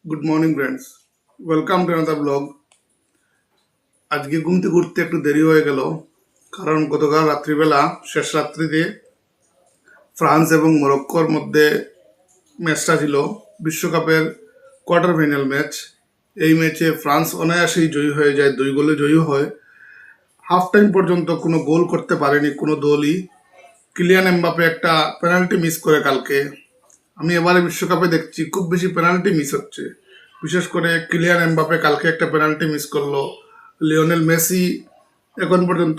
Good morning friends, welcome to another blog. আজকে ঘুম থেকে উঠতে একটু দেরি হয়ে গেল, কারণ গতকাল রাত্রিবেলা শেষ রাত্রিতে ফ্রান্স এবং মরক্কোর মধ্যে ম্যাচটা ছিল বিশ্বকাপের কোয়ার্টার ফাইনাল ম্যাচ। এই ম্যাচে ফ্রান্স অনায়াসেই জয়ী হয়ে যায়, 2 গোলে জয়ী হয়। হাফ টাইম পর্যন্ত কোনো গোল করতে পারেনি কোনো দলই। কিলিয়ান এমবাপে একটা পেনাল্টি মিস করে কালকে। আমি এবারে বিশ্বকাপে দেখছি খুব বেশি পেনাল্টি মিস হচ্ছে, বিশেষ করে কিলিয়ান এমবাপে কালকে একটা পেনাল্টি মিস করলো। লিওনেল মেসি এখন পর্যন্ত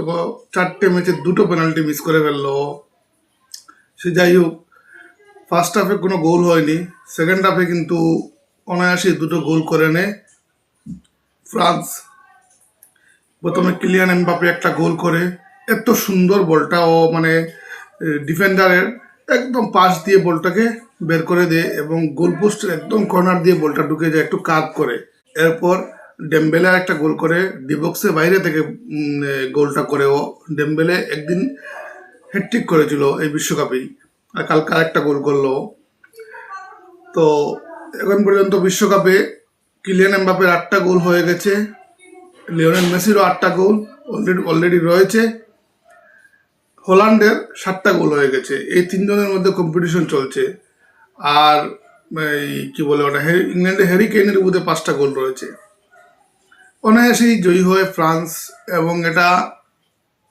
4টে ম্যাচে 2টো পেনাল্টি মিস করে ফেললো। সে যাই হোক, ফার্স্ট হাফে কোনো গোল হয়নি, সেকেন্ড হাফে কিন্তু অনায়াসে 2টো গোল করে নেয় ফ্রান্স। প্রথমে কিলিয়ান এমবাপে একটা গোল করে, এত সুন্দর বলটা ও ডিফেন্ডারের একদম পাশ দিয়ে বলটাকে বের করে দেয় এবং গোল পোস্টের একদম কর্নার দিয়ে বলটা ঢুকে যায়, একটু কাট করে। এরপর ডেম্বেলে একটা গোল করে, ডিবক্সের বাইরে থেকে গোলটা করে ও। ডেম্বেলে একদিন হ্যাটট্রিক করেছিল এই বিশ্বকাপেই, আর কালকে আরেকটা গোল করলো। তো এখন পর্যন্ত বিশ্বকাপে কিলিয়ান এমবাপের 8টা গোল হয়ে গেছে, লিওনেল মেসিরও 8টা গোল অলরেডি রয়েছে, হল্যান্ডের 7টা গোল হয়ে গেছে। এই তিনজনের মধ্যে কম্পিটিশন চলছে। আর এই কি বলে ওটা, ইংল্যান্ডের হ্যারি কেইনের মধ্যে 5টা গোল রয়েছে। অনায়াসেই জয়ী হয় ফ্রান্স, এবং এটা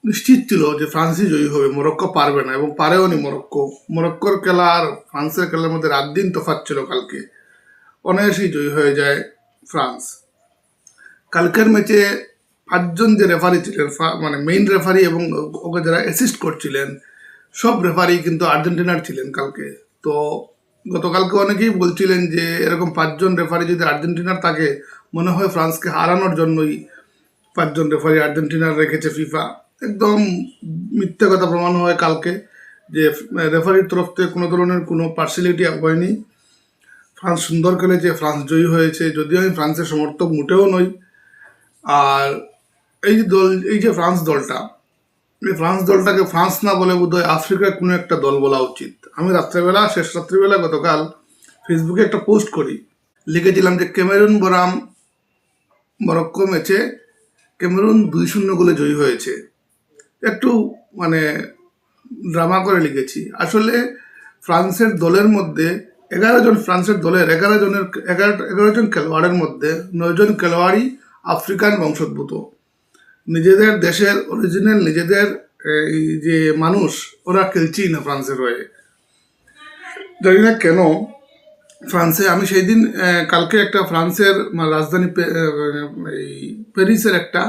নিশ্চিত ছিল যে ফ্রান্সই জয়ী হবে, মরক্কো পারবে না, এবং পারেও নি মরক্কো। মরক্কোর খেলা আর ফ্রান্সের খেলার মধ্যে রাত দিন তফাৎ ছিল কালকে। অনায়াসেই জয়ী হয়ে যায় ফ্রান্স। কালকের ম্যাচে 5জন যে রেফারি ছিলেন, মেইন রেফারি এবং ওকে যারা অ্যাসিস্ট করছিলেন, সব রেফারি কিন্তু আর্জেন্টিনার ছিলেন কালকে। তো গতকালকে অনেকেই বলছিলেন যে এরকম 5জন রেফারি যদি আর্জেন্টিনার থাকে, মনে হয় ফ্রান্সকে হারানোর জন্যই 5জন রেফারি আর্জেন্টিনার রেখেছে ফিফা। একদম মিথ্যা কথা প্রমাণ হয় কালকে, যে রেফারির তরফ থেকে কোনো ধরনের কোনো পার্সিয়ালিটি হয়নি। ফ্রান্স সুন্দর খেলেছে, ফ্রান্স জয়ী হয়েছে, যদিও আমি ফ্রান্সের সমর্থক মোটেও নই। আর এই যে ফ্রান্স দলটা, এই ফ্রান্স দলটাকে ফ্রান্স না বলে বোধহয় আফ্রিকার কোনো একটা দল বলা উচিত। আমি শেষ রাত্রিবেলা গতকাল ফেসবুকে একটা পোস্ট করি, লিখেছিলাম যে ক্যামেরুন বনাম মরক্কো ম্যাচে ক্যামেরুন 2-0 গোলে জয়ী হয়েছে। একটু ড্রামা করে লিখেছি। আসলে ফ্রান্সের দলের মধ্যে 11জন খেলোয়াড়ের মধ্যে 9জন খেলোয়াড়ই আফ্রিকান বংশোদ্ভূত। নিজেদের দেশের অরিজিনাল নিজেদের এই যে মানুষ, ওরা খেলছেই না ফ্রান্সের হয়ে। জানি না কেন ফ্রান্সে। আমি সেই দিন কালকে একটা ফ্রান্সের রাজধানী এই প্যারিসের একটা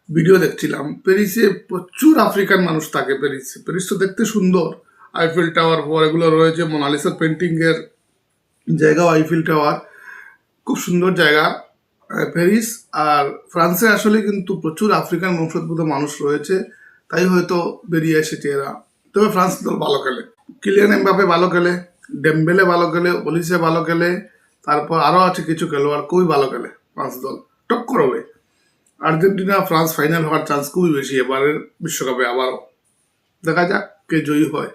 ভিডিও দেখছিলাম। প্যারিসে প্রচুর আফ্রিকান মানুষ থাকে। প্যারিস তো দেখতে সুন্দর, আইফেল টাওয়ার এগুলো রয়েছে, মোনালিসার পেন্টিংয়ের জায়গাও আইফেল টাওয়ার, খুব সুন্দর জায়গা প্যারিস। আর ফ্রান্সে আসলে কিন্তু প্রচুর আফ্রিকান বংশোদ্ভূত মানুষ রয়েছে, তাই হয়তো বেরিয়ে এসেছে এরা। তবে ফ্রান্স দল ভালো খেলে, কিলিয়ান এমবাপে ভালো খেলে, ডেম্বেলে ভালো খেলে, ওলিসে ভালো খেলে, তারপর আরও আছে কিছু খেলোয়াড় খুবই ভালো খেলে। ফ্রান্স দল টক্কর হবে। আর্জেন্টিনা ফ্রান্স ফাইনাল হওয়ার চান্স খুবই বেশি এবারের বিশ্বকাপে। আবারও দেখা যাক কে জয়ী হয়।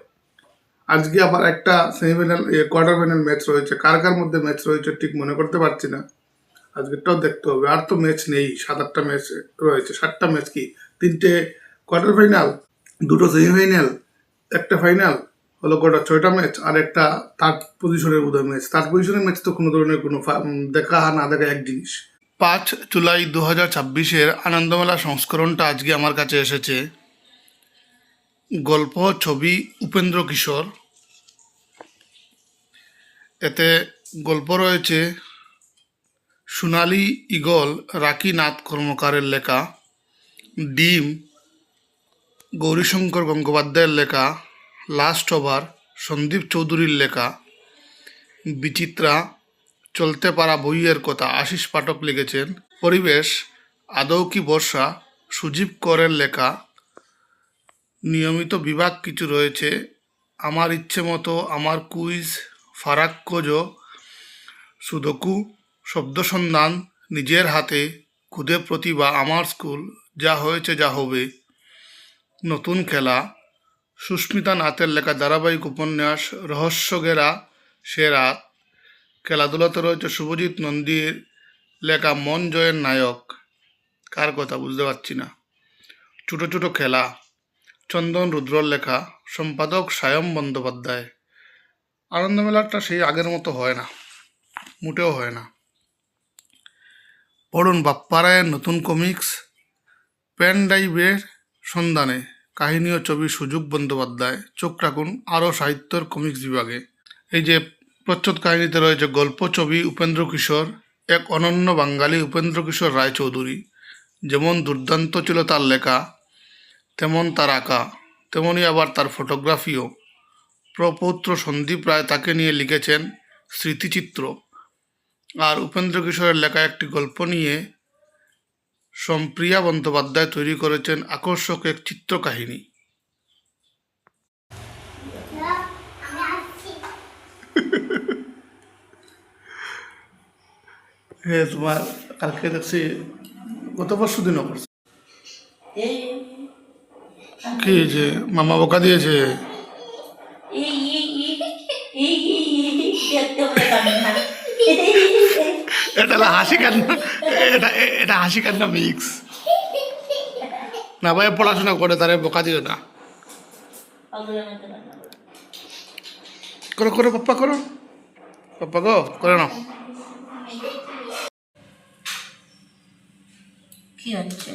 আজকে আবার একটা সেমিফাইনাল কোয়ার্টার ফাইনাল ম্যাচ রয়েছে, কার কার মধ্যে ম্যাচ রয়েছে ঠিক মনে করতে পারছি না। আজকেরটাও দেখতে হবে। আর তো ম্যাচ নেই, 7-8টা ম্যাচ রয়েছে। 7টা ম্যাচ কি, 3টে কোয়ার্টার ফাইনাল, 2টো সেমিফাইনাল, একটা ফাইনাল, হলো কটা 6টা ম্যাচ, আর একটা থার্ড পজিশনের বোধহয় ম্যাচ। থার্ড পজিশনের ম্যাচ তো কোনো ধরনের কোনো দেখা না দেখা এক জিনিস। 5 জুলাই 2026-এর আনন্দমেলা সংস্করণটা আজকে আমার কাছে এসেছে। গল্প, ছবি উপেন্দ্র কিশোর। এতে গল্প রয়েছে সোনালী ঈগল রাখি নাথ কর্মকারের লেখা, ডিম গৌরীশঙ্কর গঙ্গোপাধ্যায়ের লেখা, লাস্ট ওভার সন্দীপ চৌধুরীর লেখা, বিচিত্রা চলতে পারা বইয়ের কথা আশিস পাঠক লিখেছেন, পরিবেশ আদৌ কি বর্ষা সুজীব করের লেখা, নিয়মিত বিভাগ কিছু রয়েছে, আমার ইচ্ছে মতো, আমার কুইজ, ফারাক্কোজো, সুদোকু, শব্দসন্ধান, নিজের হাতে, খুদে প্রতিভা, আমার স্কুল, যা হয়েছে যা হবে, নতুন খেলা, সুস্মিতা নাথের লেখা ধারাবাহিক উপন্যাস রহস্যঘেরা সে রাত, খেলাধুলাতে রয়েছে শুভজিৎ নন্দীর লেখা মন জয়ের নায়ক, কার কথা বুঝতে পারছি না। ছোট ছোট খেলা, চন্দন রুদ্রর লেখা, সম্পাদক সায়ম বন্দ্যোপাধ্যায়। আনন্দমেলাটা সেই আগের মতো হয় না, মোটেও হয় না। পড়ুন বাপ্পা রায়ের নতুন কমিক্স পেন ড্রাইভের সন্ধানে, কাহিনী ও ছবি সুযোগ বন্দ্যোপাধ্যায়। চোখ রাখুন আরও সাহিত্যের কমিক্স বিভাগে। এই যে প্রচ্ছদ কাহিনীতে রয়েছে গল্প, ছবি উপেন্দ্র কিশোর, এক অনন্য বাঙালি উপেন্দ্র কিশোর রায়চৌধুরী। যেমন দুর্দান্ত ছিল তার লেখা, তেমন তার আঁকা, তেমনই আবার তার ফটোগ্রাফিও। প্রপৌত্র সন্দীপ রায় তাকে নিয়ে লিখেছেন স্মৃতিচিত্র। আর উপেন্দ্র কিশোরের লেখা একটি গল্প নিয়ে সম্প্রিয়া বন্দ্যোপাধ্যায় তৈরি করেছেন আকর্ষক এক চিত্রকাহিনী। হ্যাঁ, তোমার কালকে দেখছি গত পরশু দিনও করছে কি যে মামা বোকা দিয়েছে। এটা হাসি কান্না, এটা হাসি কান্না মিক্স না ভাই, পড়াশোনা করে তারে বোকা দিও না। করো করো পাপ্পা, করো পাপ্পা গো, করে নাও। কি হচ্ছে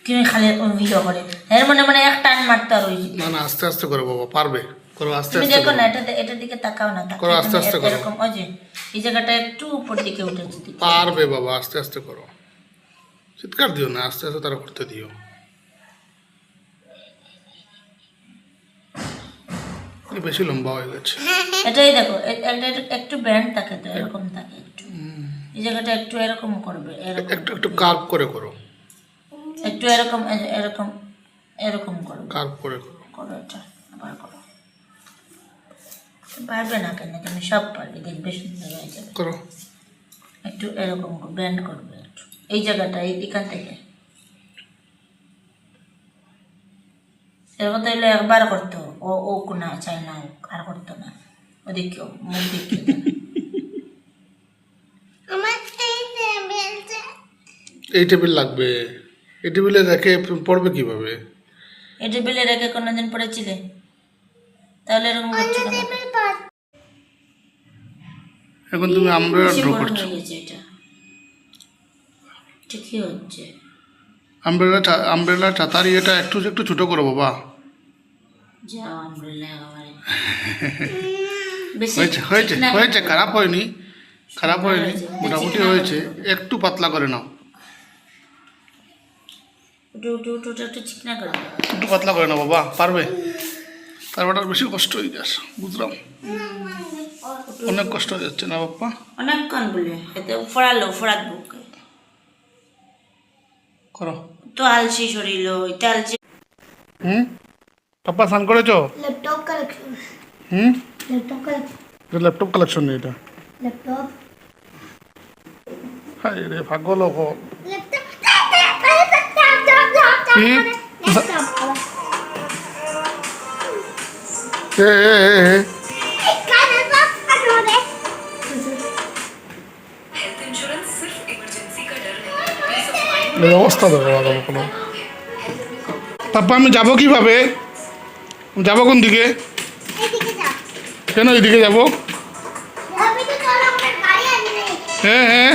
তুমি খালি ভিডিও করে এর মানে এক টান মারতে আর ওই না না, আস্তে আস্তে করো বাবা, পারবে, করো আস্তে তুমি আস্তে দেখো করো। না এটার দিকে তাকাও না, করো আস্তে আস্তে করো। এরকম ওই যে এই জায়গাটা একটু উপর দিকে উঠেছে পারবে বাবা, আস্তে আস্তে করো, চিৎকার দিও না, আস্তে আস্তে তারা করতে দিও। বেশি লম্বা হয়ে গেছে। এটাই দেখো, একটু ব্যান্ড থাকে তো, এরকম থাকে একটু, এই জায়গাটা একটু এরকম করবে, এরকম একটু একটু কার্ভ করে করো, একটু এরকম এরকম এরকম করো, কার্ভ করে করো। করো এটা আবার করো। পারবে না কেন, তুমি সব পারবে, দেখবে সুন্দর হয়ে যাবে। করো একটু এরকম ব্যান্ড করবে একটু এই জায়গাটা, এখান থেকে এরকম তাইলে একবার করতো, ও না চাই না, আর করতো না, ওদিকে মুখ দিকে। এই টেবিল লাগবে, এই টেবিলে রেখে পড়বে কিভাবে? এই টেবিলে রেখে কোনোদিন পড়েছিলে? তাহলে এরকম করছো কেন? এখন তুমি আমরা ড্র করছো। হয়ে গেছে এটা, ঠিকই হচ্ছে। আমব্রেলা ছাতারি এটা একটু একটু ছোট করো বাবা। যাও আমব্রেলা একেবারে বেশি হয়েছে হয়েছে না, হয়েছে, খারাপ হয়নি, খারাপ হয়নি, মোটামুটি হয়েছে। একটু পাতলা করে নাও, একটু চিকনা করে দাও। একটু পাতলা করে নাও বাবা, পারবে। তারপর আর বেশি কষ্ট হয়ে যাচ্ছে, বুঝলাম, অনেক কষ্ট হয়ে যাচ্ছে না বাপ্পা? অনেকক্ষণ বলে এতে ফোড়াত বুকে করো। তো আলসি শরীর, এটা আলসি। পাপ্পা স্নান করেছো? लैपटॉप कलेक्शन ল্যাপটপ কালেকশন নেই এটা। लैपटॉप হায় রে পাগল হো। এ অবস্থা দেখো কোনো। পাপ্পা আমি যাবো কিভাবে? যাবো কোন দিকে? কেন এইদিকে যাবো? হ্যাঁ হ্যাঁ।